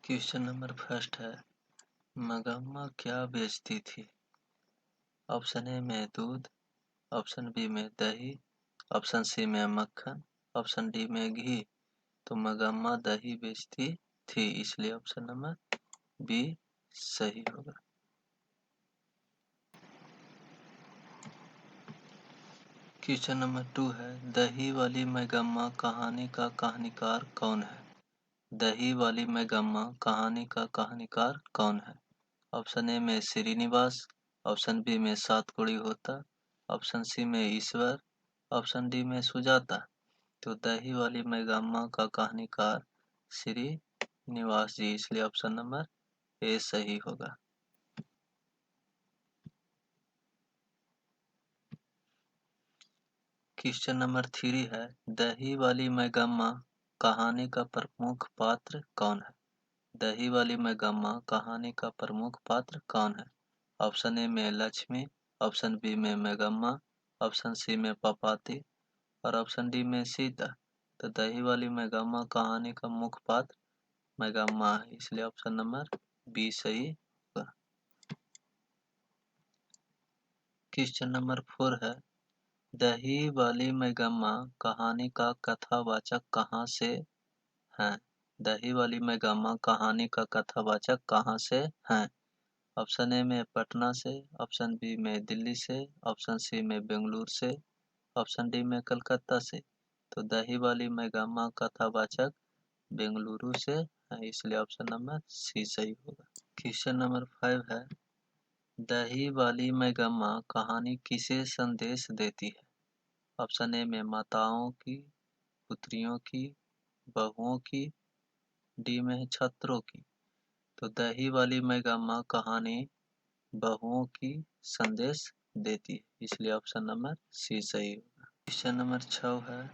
Question number first है, मगम्मा क्या बेचती थी? ऑप्शन ए में दूध, ऑप्शन बी में दही, ऑप्शन सी में मक्खन, ऑप्शन डी में घी। तो मगम्मा दही बेचती थी, इसलिए ऑप्शन नंबर बी सही होगा। क्वेश्चन नंबर 2 है, दही वाली मगम्मा कहानी का कहानीकार कौन है? दही वाली मगम्मा कहानी का कहानीकार कौन है? ऑप्शन ए में श्रीनिवास, ऑप्शन बी में सातकोड़ी होता, ऑप्शन सी में ईश्वर, ऑप्शन डी में सुजाता। तो दही वाली मगम्मा का कहानीकार श्रीनिवास जी, इसलिए ऑप्शन नंबर ए सही होगा। क्वेश्चन नंबर 3 है, दही वाली मगम्मा कहानी का प्रमुख पात्र कौन है? दही वाली मगम्मा कहानी का प्रमुख पात्र कौन है? ऑप्शन ए में लक्ष्मी, ऑप्शन बी में मगम्मा, ऑप्शन सी में पपाती और ऑप्शन डी में सीता। तो दही वाली मगम्मा कहानी का मुख्य पात्र मगम्मा है, इसलिए ऑप्शन नंबर बी सही होगा। क्वेश्चन नंबर 4 है, दही वाली मगम्मा कहानी का कथावाचक कहाँ से है? दही वाली मगम्मा कहानी का कथावाचक कहाँ से है? ऑप्शन ए में पटना से, ऑप्शन बी में दिल्ली से, ऑप्शन सी में बेंगलुरु से, ऑप्शन डी में कलकत्ता से। तो दही वाली मगम्मा कथावाचक बेंगलुरु से है, इसलिए ऑप्शन नंबर सी सही होगा। क्वेश्चन नंबर 5 है, दही वाली मगम्मा कहानी किसे संदेश देती है? ऑप्शन ए में माताओं की, पुत्रियों की, बहुओं की, डी में है छात्रों की। तो दही वाली मगम्मा कहानी बहुओं की संदेश देती है, इसलिए ऑप्शन नंबर सी सही होगा। क्वेश्चन नंबर 6 है,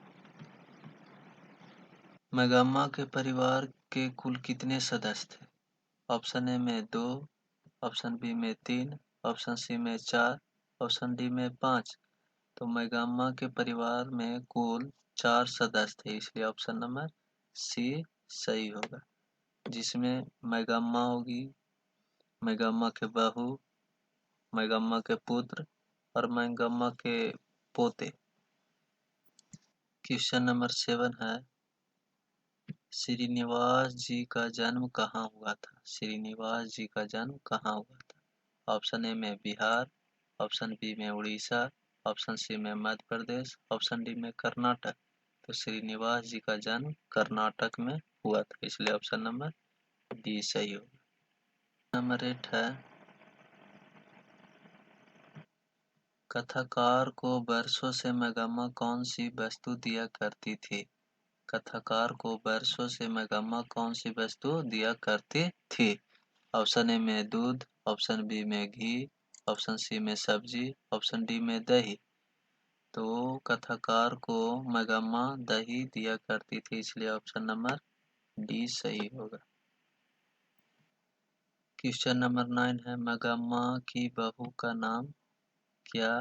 मगम्मा के परिवार के कुल कितने सदस्य थे? ऑप्शन ए में 2, ऑप्शन बी में 3, ऑप्शन सी में 4, ऑप्शन डी में 5। तो मगम्मा के परिवार में कुल 4 सदस्य थे, इसलिए ऑप्शन नंबर सी सही होगा। जिसमें मगम्मा होगी, मगम्मा के बहू, मगम्मा के पुत्र और मगम्मा के पोते। क्वेश्चन नंबर 7 है, श्रीनिवास जी का जन्म कहाँ हुआ था? श्रीनिवास जी का जन्म कहाँ हुआ था? ऑप्शन ए में बिहार, ऑप्शन बी में उड़ीसा, ऑप्शन सी में मध्य प्रदेश, ऑप्शन डी में कर्नाटक। तो श्रीनिवास जी का जन्म कर्नाटक में हुआ था, इसलिए ऑप्शन नंबर डी सही होगा। नंबर 8 है, कथाकार को बरसों से मगम्मा कौन सी वस्तु दिया करती थी? कथाकार को बरसों से मगम्मा कौन सी वस्तु दिया करती थी? ऑप्शन ए में दूध, ऑप्शन बी में घी, ऑप्शन सी में सब्जी, ऑप्शन डी में दही। तो कथाकार को मगम्मा दही दिया करती थी, इसलिए ऑप्शन नंबर डी सही होगा। क्वेश्चन नंबर 9 है, मगम्मा की बहू का नाम क्या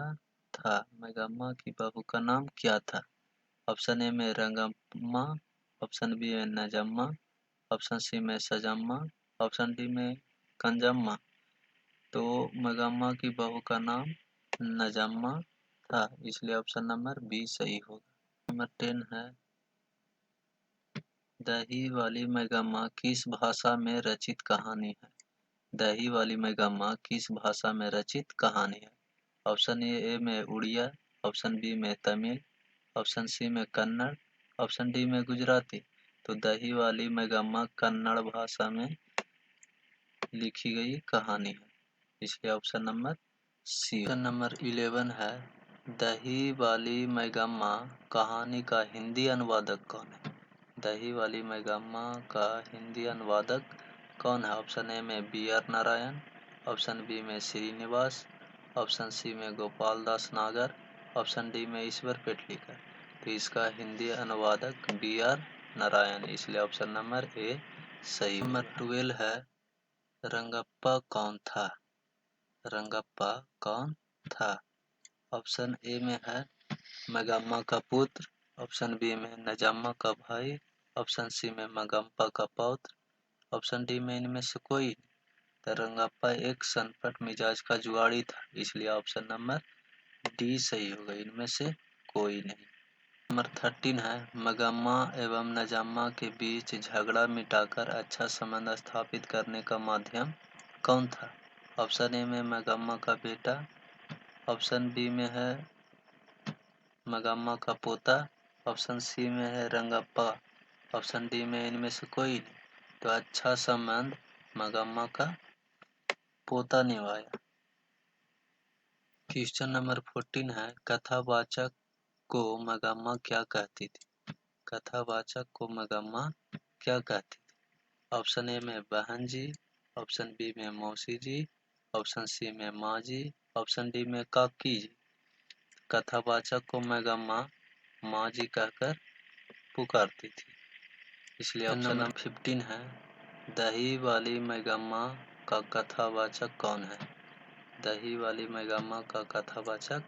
था? मगम्मा की बहू का नाम क्या था? ऑप्शन ए में रंगम्मा, ऑप्शन बी में नजम्मा, ऑप्शन सी में सजम्मा, ऑप्शन डी में कंजम्मा। तो मगम्मा की बहू का नाम नजम्मा था, इसलिए ऑप्शन नंबर बी सही होगा। नंबर 10 है, दही वाली मगम्मा किस भाषा में रचित कहानी है? दही वाली मगम्मा किस भाषा में रचित कहानी है? ऑप्शन ए में उड़िया, ऑप्शन बी में तमिल, ऑप्शन सी में कन्नड़, ऑप्शन डी में गुजराती। तो दही वाली मगम्मा कन्नड़ भाषा में लिखी गई कहानी है, इसलिए option number C. Option number 11 है, दही वाली मगम्मा कहानी का हिंदी अनुवादक कौन है? दही वाली मगम्मा का हिंदी अनुवादक कौन है? ऑप्शन ए में B R Narayan, option B में श्रीनिवास, ऑप्शन सी में गोपाल दास नागर, ऑप्शन डी में ईश्वर पेटलीकर। तो इसका हिंदी अनुवादक बी आर नारायण, इसलिए ऑप्शन नंबर ए सही। नंबर 12 है, रंगप्पा कौन था? रंगप्पा कौन था? ऑप्शन ए में है मगम्मा का पुत्र, ऑप्शन बी में नजम्मा का भाई, ऑप्शन सी में मगम्पा का पौत्र, ऑप्शन डी में इनमें से कोई। तो रंगप्पा एक सनपट मिजाज का जुआड़ी था, इसलिए ऑप्शन नंबर डी सही होगा, इनमें से कोई नहीं। नंबर 13 है, मगम्मा एवं नजम्मा के बीच झगड़ा मिटाकर अच्छा संबंध स्थापित करने का माध्यम कौन था? ऑप्शन ए में मगम्मा का बेटा, ऑप्शन बी में है मगम्मा का पोता, ऑप्शन सी में है रंगप्पा, ऑप्शन डी में इनमें से कोई नहीं। तो अच्छा संबंध मगम्मा का पोता निभाया। क्वेश्चन नंबर 14 है, कथावाचक को मगम्मा क्या कहती थी? कथावाचक को मगम्मा क्या कहती थी? ऑप्शन ए में बहन जी, ऑप्शन बी में मौसी जी, ऑप्शन सी में माँ जी, ऑप्शन डी में काकी जी। कथावाचक को मगम्मा माँ जी कहकर पुकारती थी, इसलिए ऑप्शन नंबर 15 है, दही वाली मैगम्मा का कथावाचक कौन है? दही वाली मैगम्मा का कथावाचक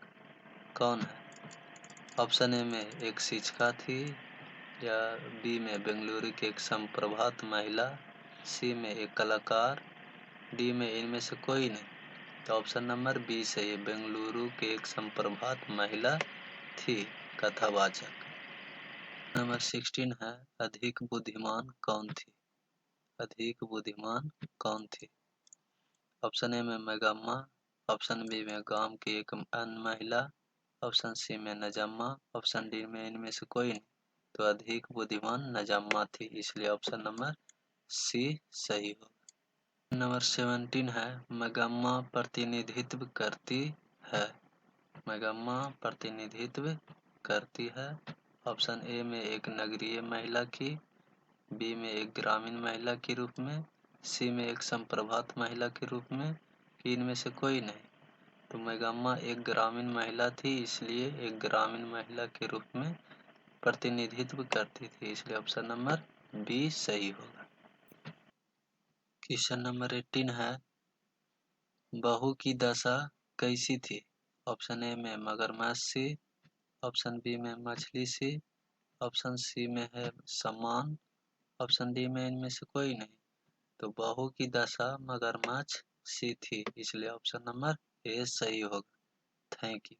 कौन है? ऑप्शन ए में एक शिक्षिका थी, या बी में बेंगलुरु की एक संप्रभात महिला, सी में एक कलाकार, डी में इनमें से कोई नहीं। तो ऑप्शन नंबर बी सही है, बेंगलुरु के एक संप्रभात महिला थी कथावाचक। नंबर 16 है, अधिक बुद्धिमान कौन थी? अधिक बुद्धिमान कौन थी? ऑप्शन ए में मैगम्मा, ऑप्शन बी में गांव की एक अन्य महिला, ऑप्शन सी में नजम्मा, ऑप्शन डी में इनमें से कोई नहीं। तो अधिक बुद्धिमान नजम्मा थी, इसलिए ऑप्शन नंबर सी सही होगा। नंबर 17 है, मैगम्मा प्रतिनिधित्व करती है। मैगम्मा प्रतिनिधित्व करती है। ऑप्शन ए में एक नगरीय महिला की, बी में एक ग्रामीण महिला के रूप में, सी में एक संप्रभात महिला के रूप में, इनमें से कोई नहीं। तो मैगम्मा एक ग्रामीण महिला थी, इसलिए एक ग्रामीण महिला के रूप में प्रतिनिधित्व करती थी, इसलिए ऑप्शन नंबर बी सही होगा। क्वेश्चन नंबर 18 है, बहू की दशा कैसी थी? ऑप्शन ए में मगरमच्छ सी, ऑप्शन बी में मछली सी, ऑप्शन सी में है सम्मान, ऑप्शन डी में इनमें से कोई नहीं। तो बहू की दशा मगरमच्छ सी थी, इसलिए ऑप्शन नंबर ए सही होगा। Thank you.